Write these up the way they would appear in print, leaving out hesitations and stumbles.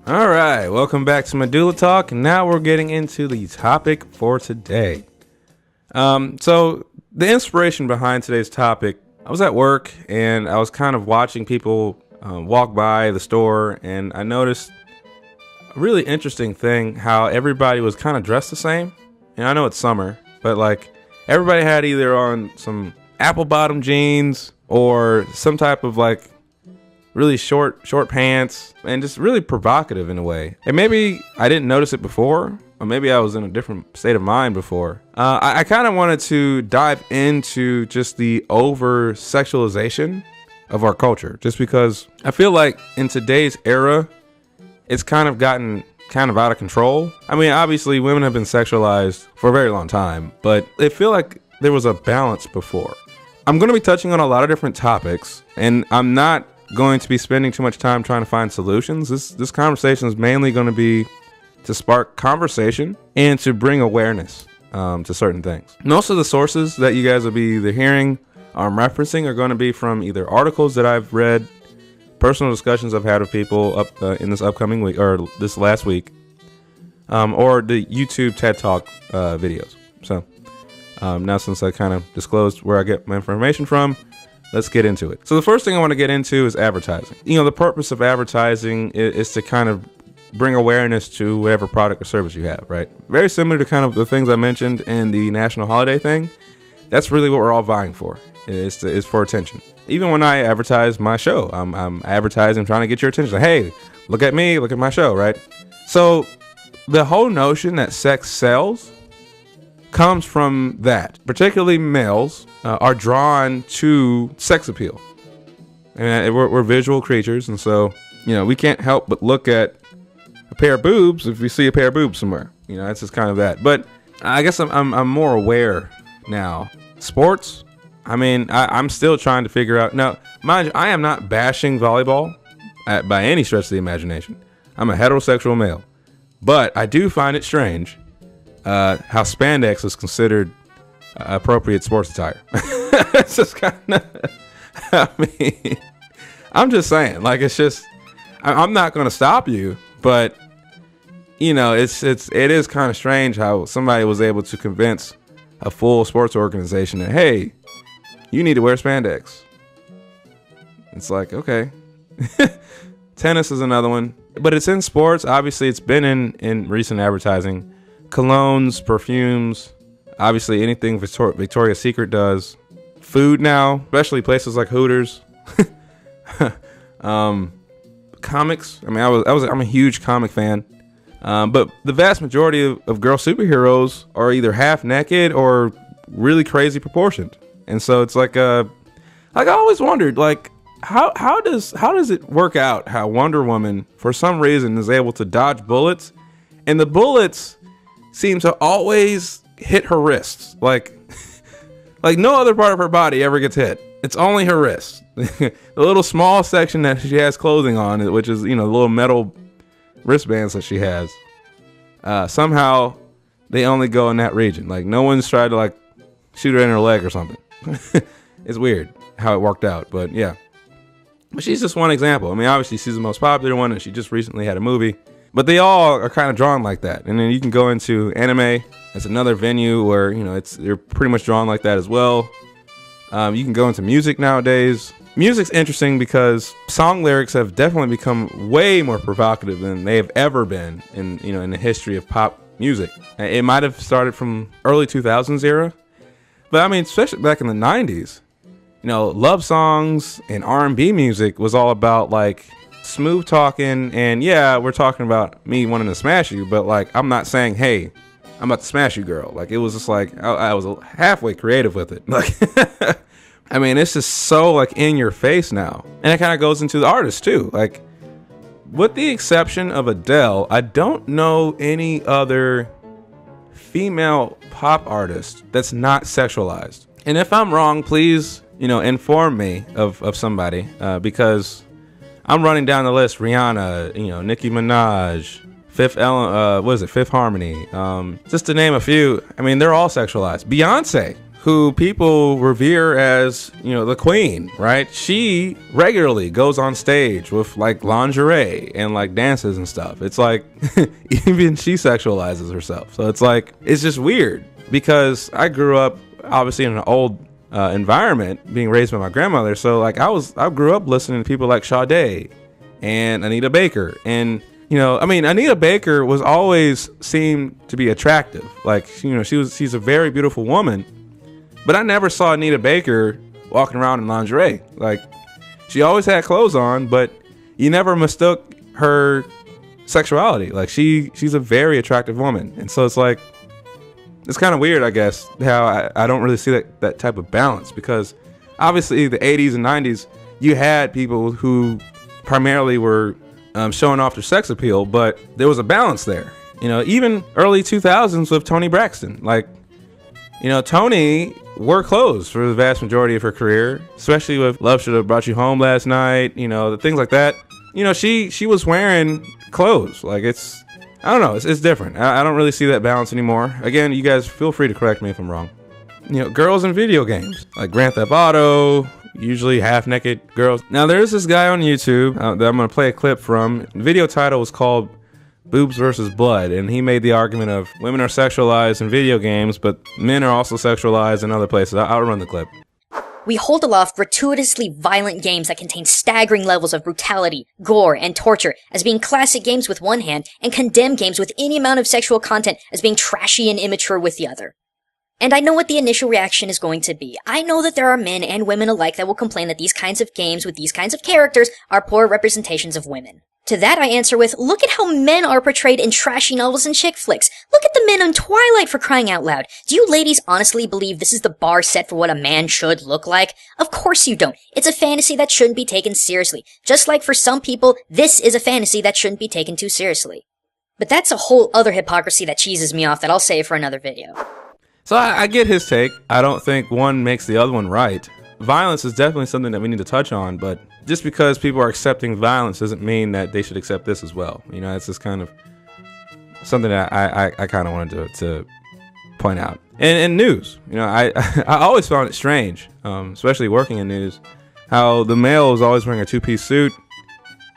All right, welcome back to Medulla Talk. Now we're getting into the topic for today. So the inspiration behind today's topic, I was at work and I was kind of watching people walk by the store, and I noticed a really interesting thing, how everybody was kind of dressed the same. And I know it's summer, but like everybody had either on some apple bottom jeans or some type of like really short pants, and just really provocative in a way. And maybe I didn't notice it before, or maybe I was in a different state of mind before. I kind of wanted to dive into just the over sexualization of our culture, just because I feel like in today's era, it's kind of gotten kind of out of control. I mean, obviously women have been sexualized for a very long time, but I feel like there was a balance before. I'm going to be touching on a lot of different topics, and I'm not going to be spending too much time trying to find solutions. This conversation is mainly going to be to spark conversation and to bring awareness to certain things. Most of the sources that you guys will be either hearing or referencing are going to be from either articles that I've read, personal discussions I've had with people up in this upcoming week or this last week, or the YouTube TED Talk videos. So now, since I kind of disclosed where I get my information from, let's get into it. So the first thing I want to get into is advertising. You know, the purpose of advertising is to kind of bring awareness to whatever product or service you have, right? Very similar to kind of the things I mentioned in the national holiday thing. That's really what we're all vying for. It's for attention. Even when I advertise my show, I'm advertising, trying to get your attention. Like, hey, look at me, look at my show, right? So the whole notion that sex sells comes from that. Particularly males are drawn to sex appeal, and we're visual creatures, and so we can't help but look at a pair of boobs if we see a pair of boobs somewhere. It's just kind of that. But I guess I'm more aware now. Sports, I mean, I'm still trying to figure out. Now, mind you, I am not bashing volleyball by any stretch of the imagination. I'm a heterosexual male, but I do find it strange how spandex is considered appropriate sports attire. It's just kind of, I mean, I'm just saying, like, it's just, I'm not going to stop you, but it is kind of strange how somebody was able to convince a full sports organization that, hey, you need to wear spandex. It's like, okay. Tennis is another one, but it's in sports. Obviously, it's been in recent advertising. Colognes, perfumes, obviously anything Victoria's Secret does. Food now, especially places like Hooters. Comics. I mean, I'm a huge comic fan. But the vast majority of girl superheroes are either half naked or really crazy proportioned. And so it's like I always wondered, like, how does it work out how Wonder Woman for some reason is able to dodge bullets, and the bullets seem to always hit her wrists, like no other part of her body ever gets hit. It's only her wrists. The little small section that she has clothing on, which is the little metal wristbands that she has. Somehow they only go in that region. Like, no one's tried to like shoot her in her leg or something. It's weird how it worked out, but yeah. But she's just one example. I mean, obviously she's the most popular one, and she just recently had a movie. But they all are kind of drawn like that. And then you can go into anime. It's another venue where, they're pretty much drawn like that as well. You can go into music nowadays. Music's interesting because song lyrics have definitely become way more provocative than they have ever been in the history of pop music. It might have started from early 2000s era. But I mean, especially back in the 90s, love songs and R&B music was all about like smooth talking, and yeah, we're talking about me wanting to smash you, but like, I'm not saying, hey, I'm about to smash you, girl. Like, it was just like, I was halfway creative with it. Like, I mean, it's just so like in your face now. And it kind of goes into the artists too. Like, with the exception of Adele, I don't know any other female pop artist that's not sexualized. And if I'm wrong, please, inform me of somebody, because I'm running down the list. Rihanna, Nicki Minaj, Fifth Harmony, just to name a few. I mean, they're all sexualized. Beyonce, who people revere as, the queen, right? She regularly goes on stage with like lingerie and like dances and stuff. It's like even she sexualizes herself. So it's like, it's just weird because I grew up obviously in an old environment, being raised by my grandmother. So like I grew up listening to people like Sade and Anita Baker. And Anita Baker was always seemed to be attractive. Like, she's a very beautiful woman. But I never saw Anita Baker walking around in lingerie. Like, she always had clothes on, but you never mistook her sexuality. Like, she's a very attractive woman. And so it's like, it's kind of weird, I guess, how I don't really see that type of balance. Because obviously the 80s and 90s, you had people who primarily were showing off their sex appeal, but there was a balance there. Even early 2000s with Toni Braxton. Like, Toni wore clothes for the vast majority of her career, especially with Love Should Have Brought You Home Last Night, the things like that. She was wearing clothes. Like, I don't know, it's different. I don't really see that balance anymore. Again, you guys feel free to correct me if I'm wrong. Girls in video games, like Grand Theft Auto, usually half-naked girls. Now, there's this guy on YouTube that I'm going to play a clip from. The video title was called Boobs versus Blood, and he made the argument of women are sexualized in video games, but men are also sexualized in other places. I'll run the clip. We hold aloft gratuitously violent games that contain staggering levels of brutality, gore, and torture as being classic games with one hand, and condemn games with any amount of sexual content as being trashy and immature with the other. And I know what the initial reaction is going to be. I know that there are men and women alike that will complain that these kinds of games with these kinds of characters are poor representations of women. To that I answer with, look at how men are portrayed in trashy novels and chick flicks. Look at the men on Twilight, for crying out loud. Do you ladies honestly believe this is the bar set for what a man should look like? Of course you don't. It's a fantasy that shouldn't be taken seriously. Just like for some people, this is a fantasy that shouldn't be taken too seriously. But that's a whole other hypocrisy that cheeses me off that I'll save for another video. So I get his take. I don't think one makes the other one right. Violence is definitely something that we need to touch on, but just because people are accepting violence doesn't mean that they should accept this as well. It's just kind of something that I kind of wanted to point out. And in news, I always found it strange, especially working in news, how the male is always wearing a two-piece suit,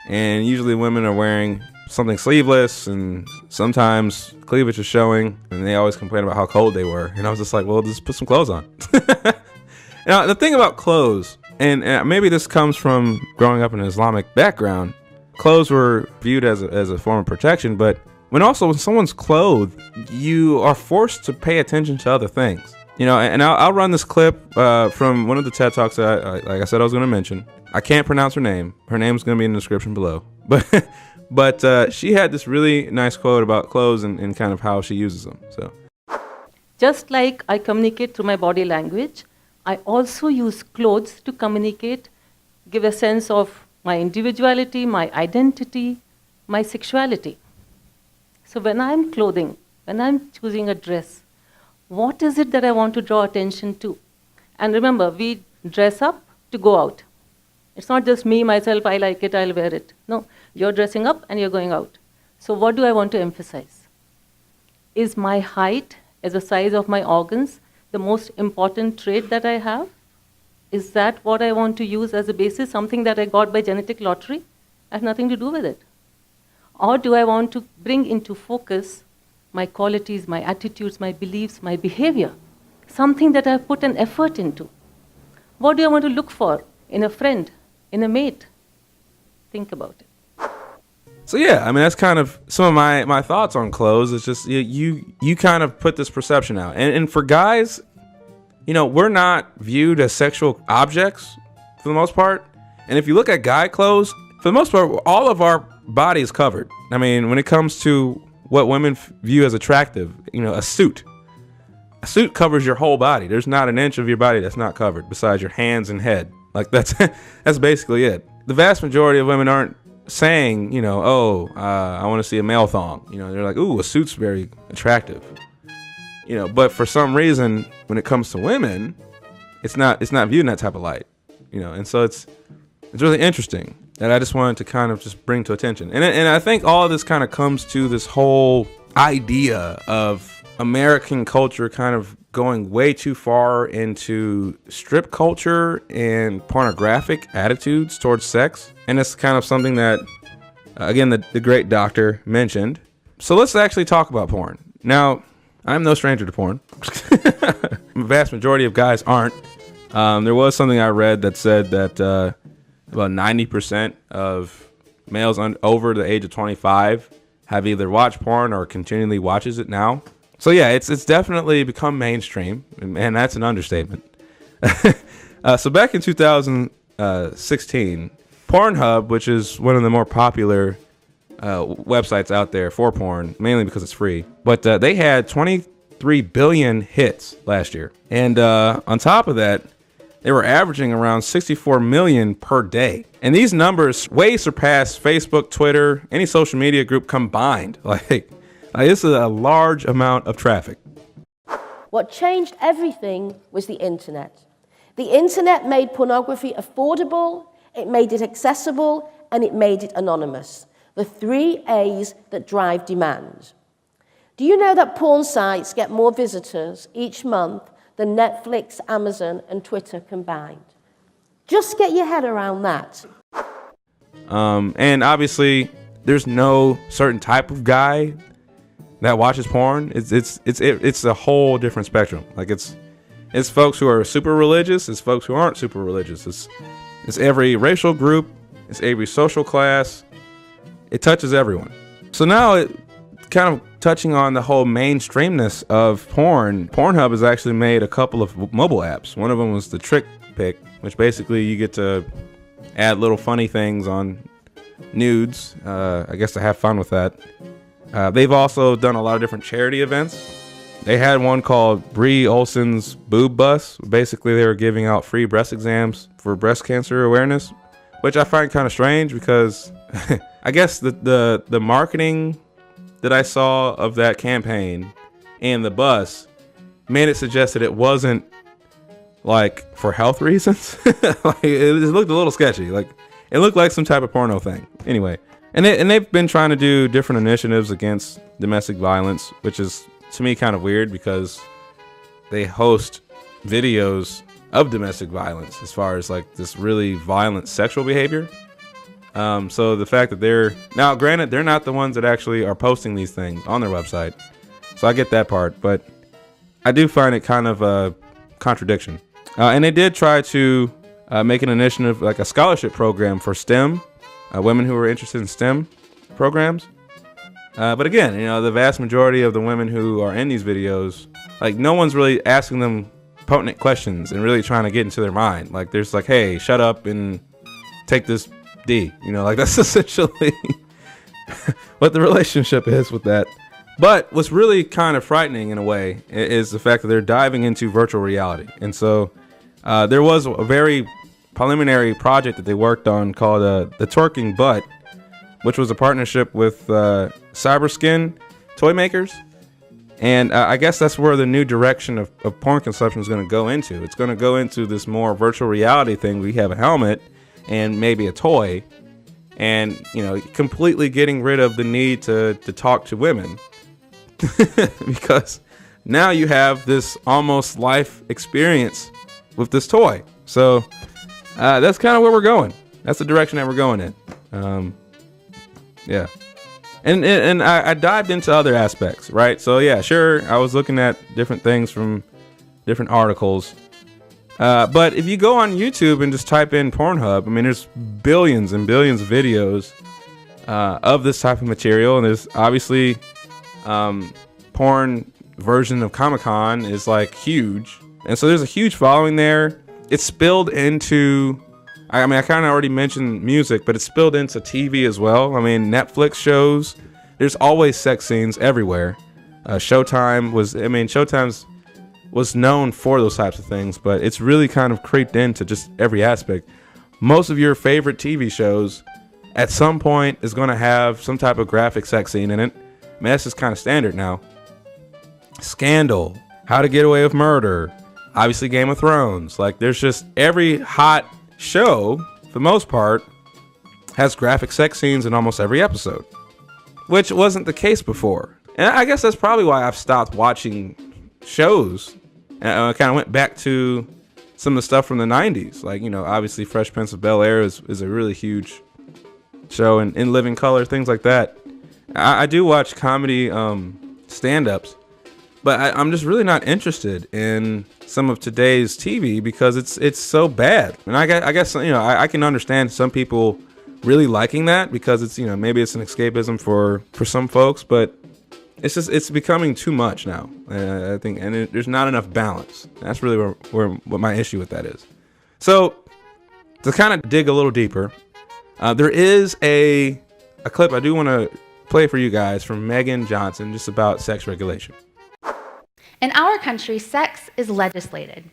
and usually women are wearing something sleeveless, and sometimes cleavage is showing, and they always complain about how cold they were. And I was just like, well, just put some clothes on. Now, the thing about clothes, and maybe this comes from growing up in an Islamic background, clothes were viewed as a form of protection, but when someone's clothed, you are forced to pay attention to other things. And I'll run this clip from one of the TED Talks that, like I said, I was going to mention. I can't pronounce her name. Her name's going to be in the description below. But she had this really nice quote about clothes and kind of how she uses them. So, just like I communicate through my body language, I also use clothes to communicate, give a sense of my individuality, my identity, my sexuality. So when I'm clothing, when I'm choosing a dress, what is it that I want to draw attention to? And remember, we dress up to go out. It's not just me, myself, I like it, I'll wear it. No, you're dressing up and you're going out. So what do I want to emphasize? Is my height, as the size of my organs, the most important trait that I have? Is that what I want to use as a basis, something that I got by genetic lottery? I have nothing to do with it. Or do I want to bring into focus my qualities, my attitudes, my beliefs, my behavior? Something that I've put an effort into. What do I want to look for in a friend, in a mate? Think about it. So yeah, that's kind of some of my thoughts on clothes. It's just you kind of put this perception out, and for guys, we're not viewed as sexual objects for the most part. And if you look at guy clothes, for the most part, all of our body is covered. When it comes to what women view as attractive, a suit covers your whole body. There's not an inch of your body that's not covered, besides your hands and head. Like that's basically it. The vast majority of women aren't saying, I want to see a male thong. They're like, ooh, a suit's very attractive. But for some reason, when it comes to women, it's not viewed in that type of light. And so it's really interesting that I just wanted to kind of just bring to attention. And I think all of this kind of comes to this whole idea of American culture kind of going way too far into strip culture and pornographic attitudes towards sex. And it's kind of something that, again, the great doctor mentioned. So let's actually talk about porn. Now, I'm no stranger to porn. The vast majority of guys aren't. There was something I read that said that about 90% of males over the age of 25 have either watched porn or continually watches it now. So yeah, it's definitely become mainstream, and that's an understatement. So back in 2016, Pornhub, which is one of the more popular websites out there for porn, mainly because it's free, but they had 23 billion hits last year. And on top of that, they were averaging around 64 million per day. And these numbers way surpass Facebook, Twitter, any social media group combined. Like this is a large amount of traffic. What changed everything was the internet. The internet made pornography affordable, it made it accessible, and it made it anonymous. The 3 A's that drive demand. Do you know that porn sites get more visitors each month than Netflix, Amazon, and Twitter combined? Just get your head around that. And obviously, there's no certain type of guy that watches porn. It's a whole different spectrum. Like it's folks who are super religious. It's folks who aren't super religious. It's every racial group. It's every social class. It touches everyone. So now it kind of touching on the whole mainstreamness of porn. Pornhub has actually made a couple of mobile apps. One of them was the Trick Pic, which basically you get to add little funny things on nudes. I guess to have fun with that. They've also done a lot of different charity events. They had one called Brie Olson's Boob Bus. Basically, they were giving out free breast exams for breast cancer awareness, which I find kind of strange because I guess the marketing that I saw of that campaign and the bus made it suggest that it wasn't like for health reasons. Like it looked a little sketchy. Like it looked like some type of porno thing. Anyway, and they've been trying to do different initiatives against domestic violence, which is to me kind of weird because they host videos of domestic violence as far as like this really violent sexual behavior. So the fact that now granted, they're not the ones that actually are posting these things on their website. So I get that part, but I do find it kind of a contradiction. And they did try to make an initiative, like a scholarship program for STEM, women who are interested in STEM programs. But again, the vast majority of the women who are in these videos, like no one's really asking them pertinent questions and really trying to get into their mind. Like there's like, hey, shut up and take this D. Like that's essentially what the relationship is with that. But what's really kind of frightening in a way is the fact that they're diving into virtual reality. And so there was a very preliminary project that they worked on called the Twerking Butt, which was a partnership with Cyberskin toy makers. And I guess that's where the new direction of porn consumption is going to go into. It's going to go into this more virtual reality thing. We have a helmet and maybe a toy, and completely getting rid of the need to talk to women because now you have this almost life experience with this toy. So that's kind of where we're going. That's the direction that we're going in. Yeah. And I dived into other aspects, right? So yeah, sure, I was looking at different things from different articles. But if you go on YouTube and just type in Pornhub, I mean, there's billions and billions of videos of this type of material. And there's obviously porn version of Comic-Con is like huge. And so there's a huge following there. It's spilled into, I kind of already mentioned music, but it's spilled into TV as well. I mean, Netflix shows, there's always sex scenes everywhere. Showtime was known for those types of things, but it's really kind of creeped into just every aspect. Most of your favorite TV shows at some point is going to have some type of graphic sex scene in it. I mean, that's just kind of standard now. Scandal, How to Get Away with Murder, obviously Game of Thrones. Like there's just every hot show, for the most part, has graphic sex scenes in almost every episode, which wasn't the case before. And I guess that's probably why I've stopped watching shows. And I kind of went back to some of the stuff from the 90s. Like, obviously Fresh Prince of Bel-Air is a really huge show, and In Living Color, things like that. I do watch comedy stand-ups, but I'm just really not interested in some of today's TV because it's so bad. And I guess I can understand some people really liking that because it's maybe it's an escapism for some folks, but it's becoming too much now. I think, and there's not enough balance. That's really what my issue with that is. So to kind of dig a little deeper, there is a clip I do want to play for you guys from Megan Johnson just about sex regulation. In our country, sex is legislated.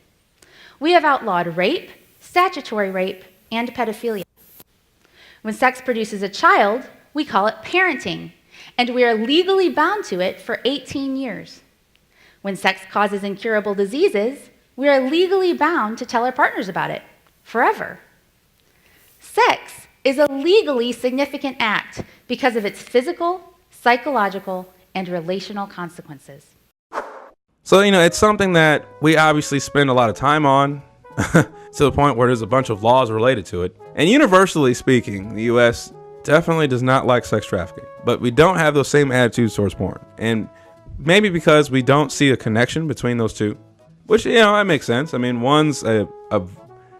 We have outlawed rape, statutory rape, and pedophilia. When sex produces a child, we call it parenting, and we are legally bound to it for 18 years. When sex causes incurable diseases, we are legally bound to tell our partners about it forever. Sex is a legally significant act because of its physical, psychological, and relational consequences. So, it's something that we obviously spend a lot of time on to the point where there's a bunch of laws related to it. And universally speaking, the U.S. definitely does not like sex trafficking, but we don't have those same attitudes towards porn. And maybe because we don't see a connection between those two, which, that makes sense. I mean, one's a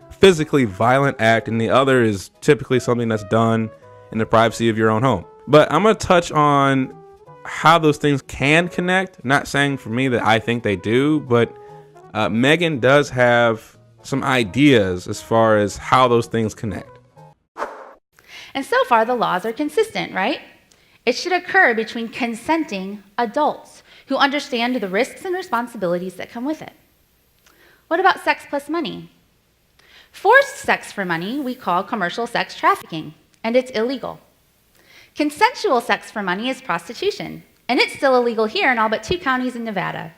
physically violent act, and the other is typically something that's done in the privacy of your own home. But I'm going to touch on how those things can connect. Not saying for me that I think they do, but Megan does have some ideas as far as how those things connect. And so far, the laws are consistent, right? It should occur between consenting adults who understand the risks and responsibilities that come with it. What about sex plus money? Forced sex for money we call commercial sex trafficking, and it's illegal. Consensual sex for money is prostitution, and it's still illegal here in all but 2 counties in Nevada.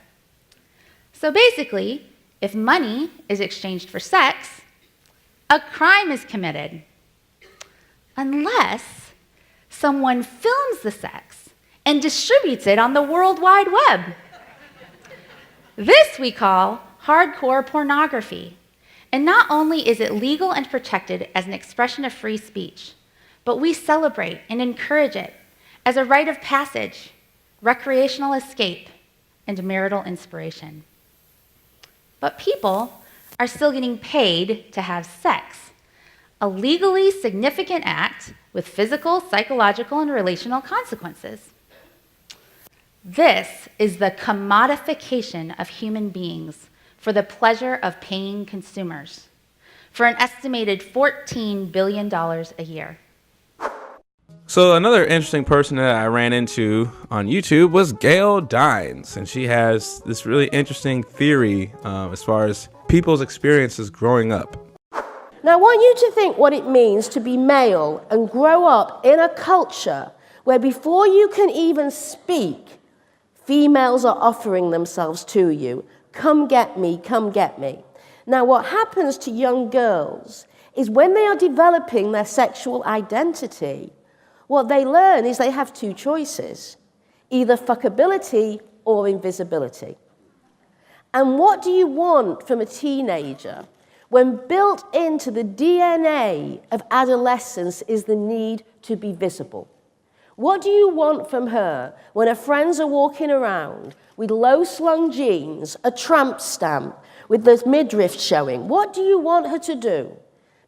So basically, if money is exchanged for sex, a crime is committed, unless someone films the sex and distributes it on the World Wide Web. This we call hardcore pornography. And not only is it legal and protected as an expression of free speech, but we celebrate and encourage it as a rite of passage, recreational escape, and marital inspiration. But people are still getting paid to have sex, a legally significant act with physical, psychological, and relational consequences. This is the commodification of human beings for the pleasure of paying consumers, for an estimated $14 billion a year. So another interesting person that I ran into on YouTube was Gail Dines, and she has this really interesting theory as far as people's experiences growing up. Now, I want you to think what it means to be male and grow up in a culture where before you can even speak, females are offering themselves to you. Come get me, come get me. Now, what happens to young girls is when they are developing their sexual identity, what they learn is they have 2 choices, either fuckability or invisibility. And what do you want from a teenager when built into the DNA of adolescence is the need to be visible? What do you want from her when her friends are walking around with low-slung jeans, a tramp stamp, with the midriff showing? What do you want her to do?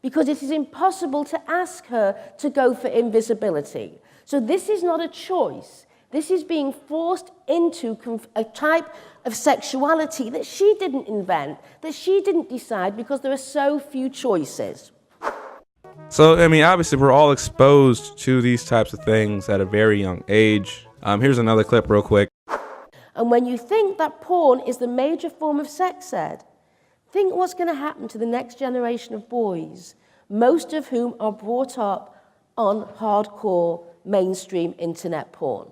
Because it is impossible to ask her to go for invisibility. So this is not a choice. This is being forced into a type of sexuality that she didn't invent, that she didn't decide, because there are so few choices. So, I mean, obviously we're all exposed to these types of things at a very young age. Here's another clip real quick. And when you think that porn is the major form of sex ed, think what's going to happen to the next generation of boys, most of whom are brought up on hardcore mainstream internet porn.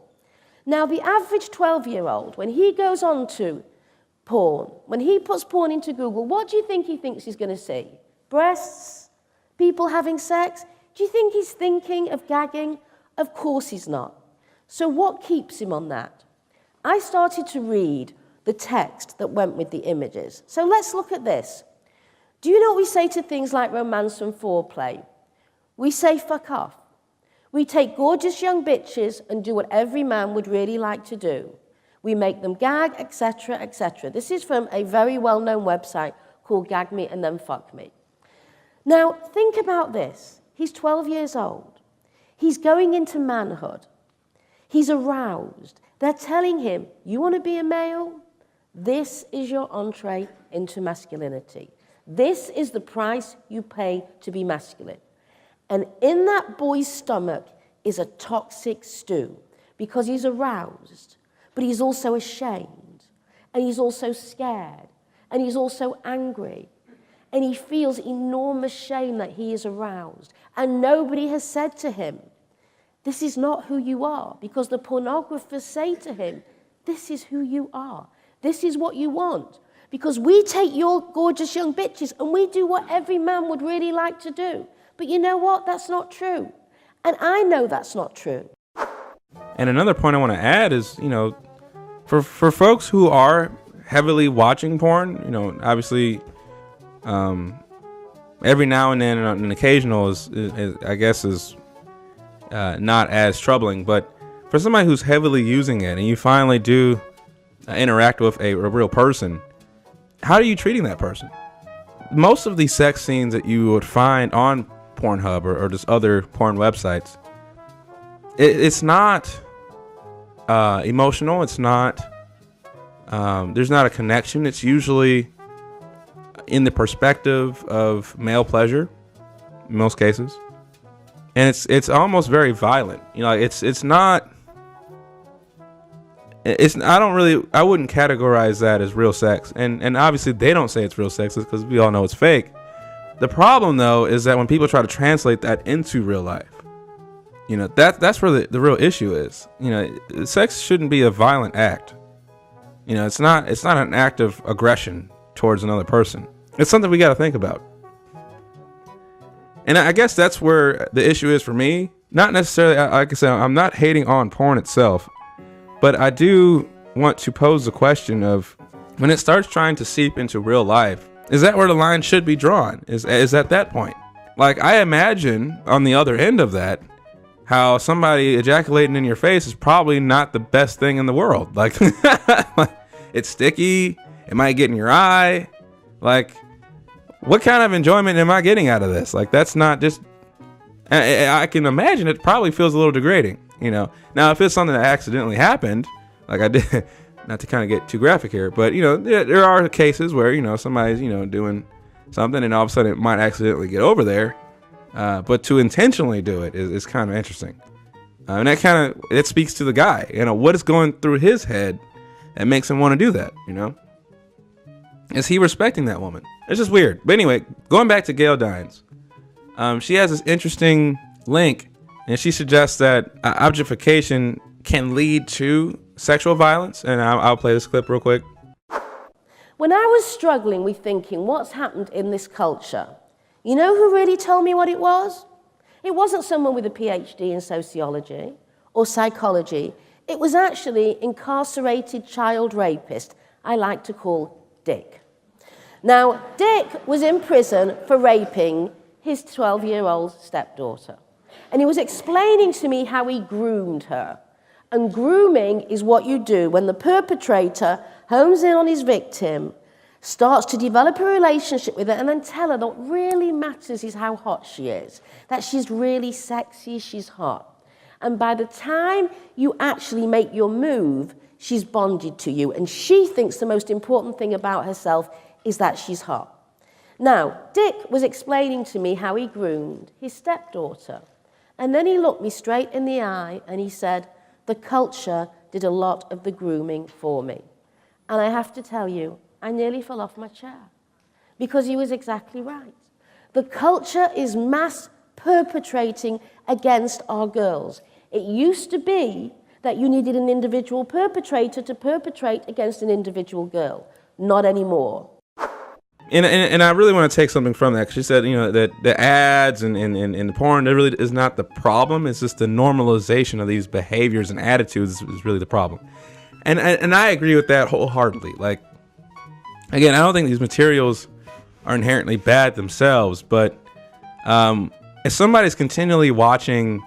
Now, the average 12-year-old, when he goes on to porn, when he puts porn into Google, what do you think he thinks he's going to see? Breasts? People having sex? Do you think he's thinking of gagging? Of course he's not. So what keeps him on that? I started to read the text that went with the images. So let's look at this. Do you know what we say to things like romance and foreplay? We say fuck off. We take gorgeous young bitches and do what every man would really like to do. We make them gag, etc., etc. This is from a very well-known website called Gag Me and Then Fuck Me. Now, think about this. He's 12 years old. He's going into manhood. He's aroused. They're telling him, you want to be a male? This is your entree into masculinity. This is the price you pay to be masculine. And in that boy's stomach is a toxic stew because he's aroused, but he's also ashamed, and he's also scared, and he's also angry, and he feels enormous shame that he is aroused. And nobody has said to him, this is not who you are, because the pornographers say to him, this is who you are. This is what you want. Because we take your gorgeous young bitches and we do what every man would really like to do. But you know what? That's not true. And I know that's not true. And another point I want to add is, you know, for folks who are heavily watching porn, you know, obviously every now and then an occasional is I guess is not as troubling. But for somebody who's heavily using it and you finally do interact with a real person, how are you treating that person? Most of these sex scenes that you would find on Pornhub or just other porn websites, it's not emotional. It's not, there's not a connection. It's usually in the perspective of male pleasure in most cases. And it's almost very violent. You know, it's not, I wouldn't categorize that as real sex. And obviously they don't say it's real sex because we all know it's fake. The problem though is that when people try to translate that into real life, you know, that's where the real issue is. You know, sex shouldn't be a violent act. You know, it's not an act of aggression towards another person. It's something we got to think about. And I guess that's where the issue is for me. Not necessarily, like I said, I'm not hating on porn itself. But I do want to pose the question of when it starts trying to seep into real life, is that where the line should be drawn? Is at that point? Like, I imagine on the other end of that, how somebody ejaculating in your face is probably not the best thing in the world. Like, it's sticky. It might get in your eye. Like, what kind of enjoyment am I getting out of this? Like, that's not just, I can imagine it probably feels a little degrading. You know, now if it's something that accidentally happened, like I did, not to kind of get too graphic here, but you know, there are cases where, you know, somebody's, you know, doing something and all of a sudden it might accidentally get over there. But to intentionally do it is kind of interesting. And that it speaks to the guy, you know, what is going through his head that makes him want to do that, you know? Is he respecting that woman? It's just weird. But anyway, going back to Gail Dines, she has this interesting link. And she suggests that objectification can lead to sexual violence. And I'll play this clip real quick. When I was struggling with thinking what's happened in this culture, you know who really told me what it was? It wasn't someone with a PhD in sociology or psychology. It was actually incarcerated child rapist I like to call Dick. Now, Dick was in prison for raping his 12-year-old stepdaughter. And he was explaining to me how he groomed her. And grooming is what you do when the perpetrator hones in on his victim, starts to develop a relationship with her, and then tell her that what really matters is how hot she is, that she's really sexy, she's hot. And by the time you actually make your move, she's bonded to you, and she thinks the most important thing about herself is that she's hot. Now, Dick was explaining to me how he groomed his stepdaughter. And then he looked me straight in the eye and he said, the culture did a lot of the grooming for me. And I have to tell you, I nearly fell off my chair because he was exactly right. The culture is mass perpetrating against our girls. It used to be that you needed an individual perpetrator to perpetrate against an individual girl. Not anymore. And I really want to take something from that, because she said, you know, that the ads and the porn, that really is not the problem. It's just the normalization of these behaviors and attitudes is really the problem. And I agree with that wholeheartedly. Like, again, I don't think these materials are inherently bad themselves, but if somebody's continually watching,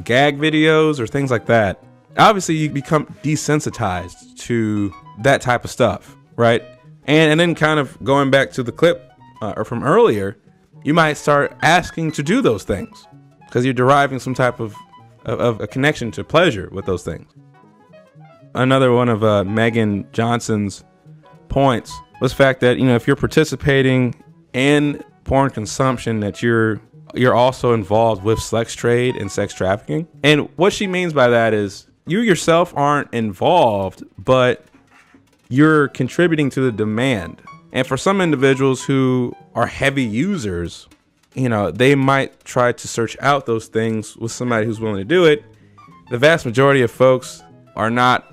gag videos or things like that, obviously you become desensitized to that type of stuff, right? And then kind of going back to the clip or from earlier, you might start asking to do those things because you're deriving some type of a connection to pleasure with those things. Another one of Megan Johnson's points was the fact that, if you're participating in porn consumption, that you're also involved with sex trade and sex trafficking. And what she means by that is you yourself aren't involved, but you're contributing to the demand. And for some individuals who are heavy users, they might try to search out those things with somebody who's willing to do it. The vast majority of folks are not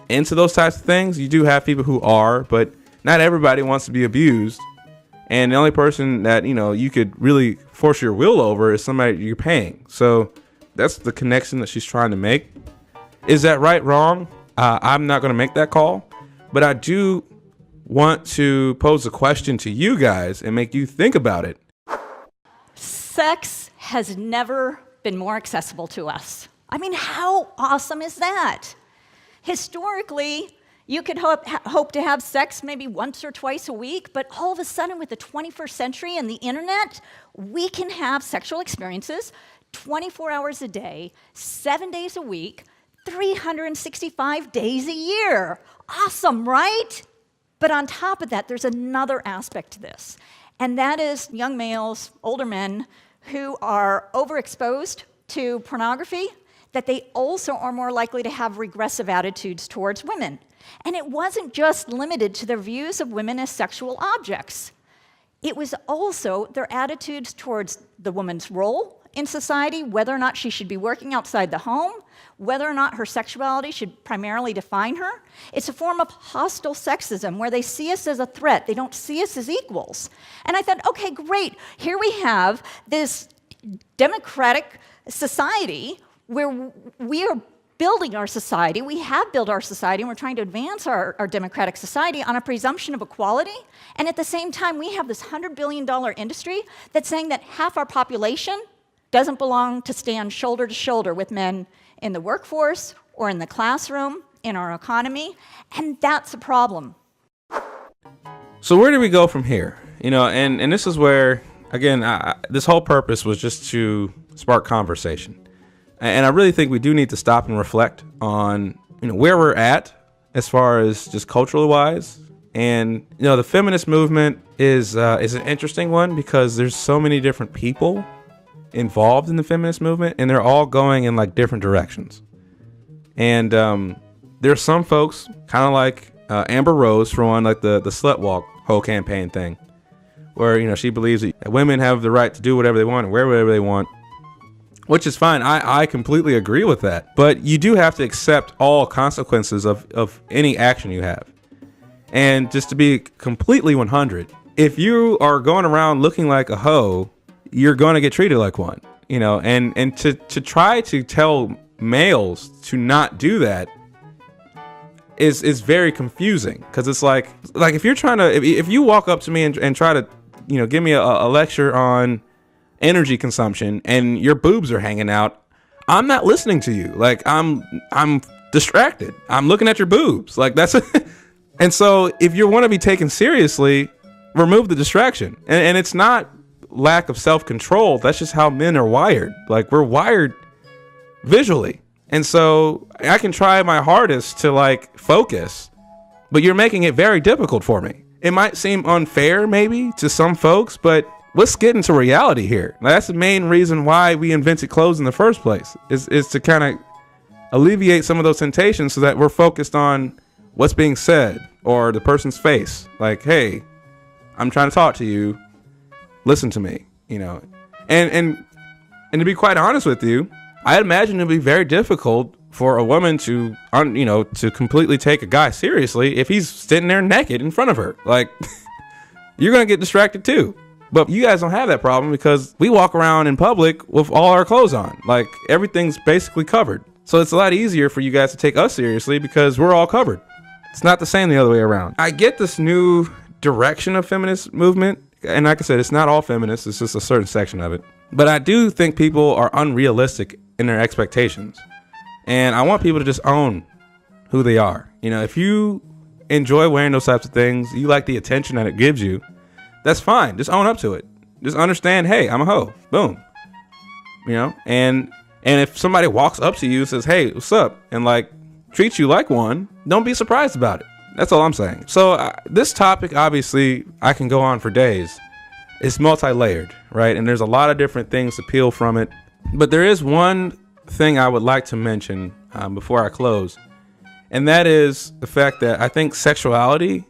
into those types of things. You do have people who are, but not everybody wants to be abused. And the only person that, you could really force your will over is somebody you're paying. So that's the connection that she's trying to make. Is that right, wrong? I'm not going to make that call. But I do want to pose a question to you guys and make you think about it. Sex has never been more accessible to us. I mean, how awesome is that? Historically, you could hope to have sex maybe once or twice a week, but all of a sudden with the 21st century and the internet, we can have sexual experiences 24 hours a day, 7 days a week, 365 days a year. Awesome, right? But on top of that, there's another aspect to this, and that is young males, older men, who are overexposed to pornography, that they also are more likely to have regressive attitudes towards women. And it wasn't just limited to their views of women as sexual objects. It was also their attitudes towards the woman's role in society, whether or not she should be working outside the home, whether or not her sexuality should primarily define her. It's a form of hostile sexism where they see us as a threat. They don't see us as equals. And I thought, okay, great. Here we have this democratic society where we are building our society. We have built our society, and we're trying to advance our democratic society on a presumption of equality. And at the same time, we have this $100 billion industry that's saying that half our population doesn't belong to stand shoulder to shoulder with men in the workforce or in the classroom, in our economy, and that's a problem. So where do we go from here? And this is where, again, this whole purpose was just to spark conversation. And I really think we do need to stop and reflect on, where we're at as far as just culturally wise. And, the feminist movement is an interesting one because there's so many different people involved in the feminist movement, and they're all going in like different directions. And there's some folks kind of like Amber Rose for one, like the slut walk whole campaign thing, where she believes that women have the right to do whatever they want and wear whatever they want, which is fine. I completely agree with that. But you do have to accept all consequences of any action you have. And just to be completely 100, if you are going around looking like a hoe, you're going to get treated like one, and to try to tell males to not do that is very confusing, because it's like if you're trying to, if you walk up to me and try to, give me a lecture on energy consumption and your boobs are hanging out, I'm not listening to you. Like I'm distracted. I'm looking at your boobs. Like that's, and so if you want to be taken seriously, remove the distraction. And it's not lack of self-control. That's just how men are wired. Like we're wired visually. And so I can try my hardest to focus, but you're making it very difficult for me. It might seem unfair maybe to some folks, but let's get into reality here. Now, that's the main reason why we invented clothes in the first place, is to kind of alleviate some of those temptations so that we're focused on what's being said or the person's face. Like, hey, I'm trying to talk to you. Listen to me, and to be quite honest with you, I imagine it'd be very difficult for a woman to completely take a guy seriously if he's sitting there naked in front of her. Like, you're going to get distracted too. But you guys don't have that problem because we walk around in public with all our clothes on. Like, everything's basically covered. So it's a lot easier for you guys to take us seriously because we're all covered. It's not the same the other way around. I get this new direction of feminist movement. And like I said, it's not all feminists. It's just a certain section of it. But I do think people are unrealistic in their expectations. And I want people to just own who they are. You know, if you enjoy wearing those types of things, you like the attention that it gives you, that's fine. Just own up to it. Just understand, hey, I'm a hoe. Boom. You know, and if somebody walks up to you and says, hey, what's up? And like treats you like one, don't be surprised about it. That's all I'm saying. So this topic, obviously, I can go on for days. It's multi-layered, right? And there's a lot of different things to peel from it. But there is one thing I would like to mention before I close. And that is the fact that I think sexuality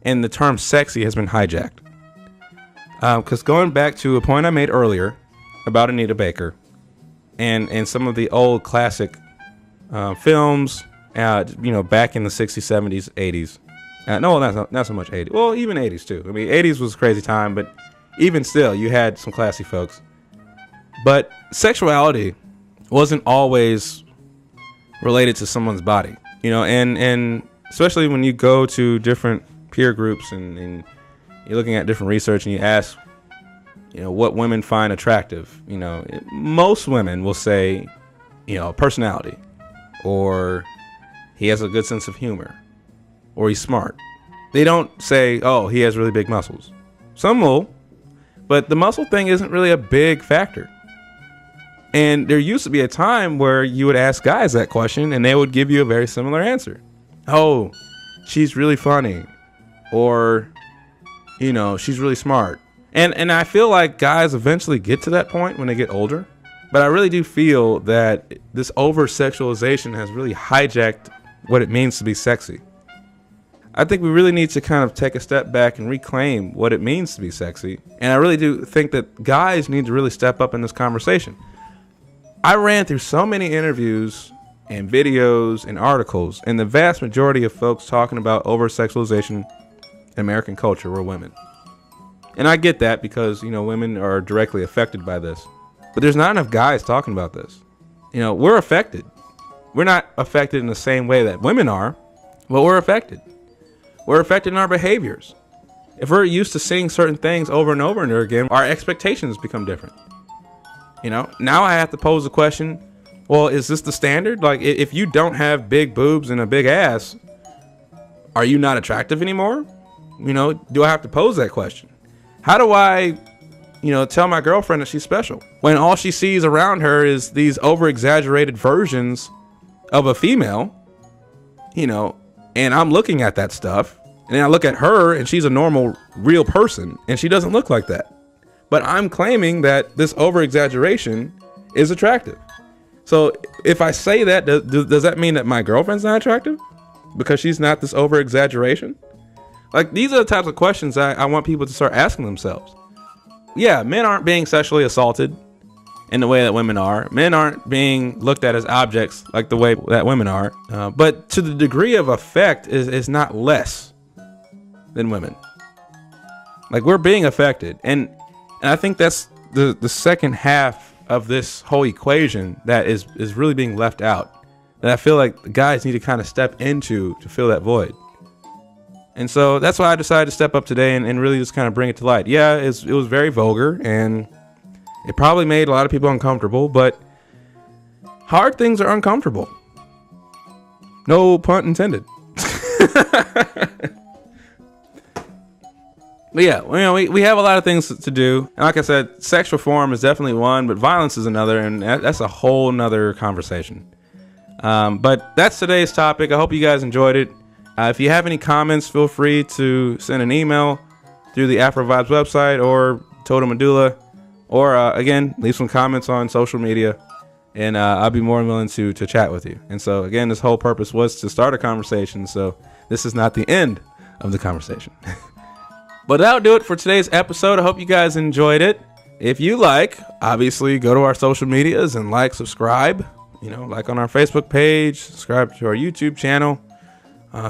and the term sexy has been hijacked. Because going back to a point I made earlier about Anita Baker and some of the old classic films, you know, back in the 60s, 70s, 80s. No, not so much 80s. Well, even 80s too. I mean, 80s was a crazy time, but even still, you had some classy folks. But sexuality wasn't always related to someone's body, you know, and especially when you go to different peer groups and you're looking at different research and you ask, you know, what women find attractive, you know, most women will say, you know, personality, or he has a good sense of humor, or he's smart. They don't say, oh, he has really big muscles. Some will, but the muscle thing isn't really a big factor. And there used to be a time where you would ask guys that question and they would give you a very similar answer. Oh, she's really funny, or, you know, she's really smart. And I feel like guys eventually get to that point when they get older. But I really do feel that this over-sexualization has really hijacked what it means to be sexy. I think we really need to kind of take a step back and reclaim what it means to be sexy. And I really do think that guys need to really step up in this conversation. I ran through so many interviews and videos and articles, and the vast majority of folks talking about over-sexualization in American culture were women. And I get that because, you know, women are directly affected by this. But there's not enough guys talking about this. You know, we're affected. We're not affected in the same way that women are, but we're affected. We're affected in our behaviors. If we're used to seeing certain things over and over and over again, our expectations become different. You know, now I have to pose the question, well, is this the standard? Like, if you don't have big boobs and a big ass, are you not attractive anymore? You know, do I have to pose that question? How do I, you know, tell my girlfriend that she's special when all she sees around her is these over-exaggerated versions of a female, you know, and I'm looking at that stuff, and then I look at her and she's a normal, real person, and she doesn't look like that. But I'm claiming that this over-exaggeration is attractive. So if I say that, does that mean that my girlfriend's not attractive because she's not this over-exaggeration? Like, these are the types of questions I want people to start asking themselves. Yeah, men aren't being sexually assaulted in the way that women are. Men aren't being looked at as objects like the way that women are. But to the degree of effect is not less than women. Like, we're being affected. And I think that's the second half of this whole equation that is really being left out. That I feel like the guys need to kind of step into to fill that void. And so that's why I decided to step up today and really just kind of bring it to light. Yeah, it was very vulgar, and it probably made a lot of people uncomfortable, but hard things are uncomfortable. No pun intended. But yeah, you know, we have a lot of things to do. And like I said, sexual reform is definitely one, but violence is another, and that's a whole nother conversation. But that's today's topic. I hope you guys enjoyed it. If you have any comments, feel free to send an email through the AfroVibes website or Total Medulla, or again, leave some comments on social media, and I'll be more than willing to chat with you. And so again, this whole purpose was to start a conversation, so this is not the end of the conversation. But that'll do it for today's episode. I hope you guys enjoyed it. If you like, obviously go to our social medias and like, subscribe, you know, like on our Facebook page, subscribe to our YouTube channel,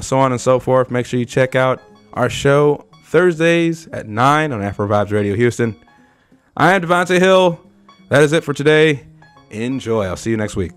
so on and so forth. Make sure you check out our show Thursdays at 9 on AfroVibes Radio Houston. I am Devontae Hill. That is it for today. Enjoy. I'll see you next week.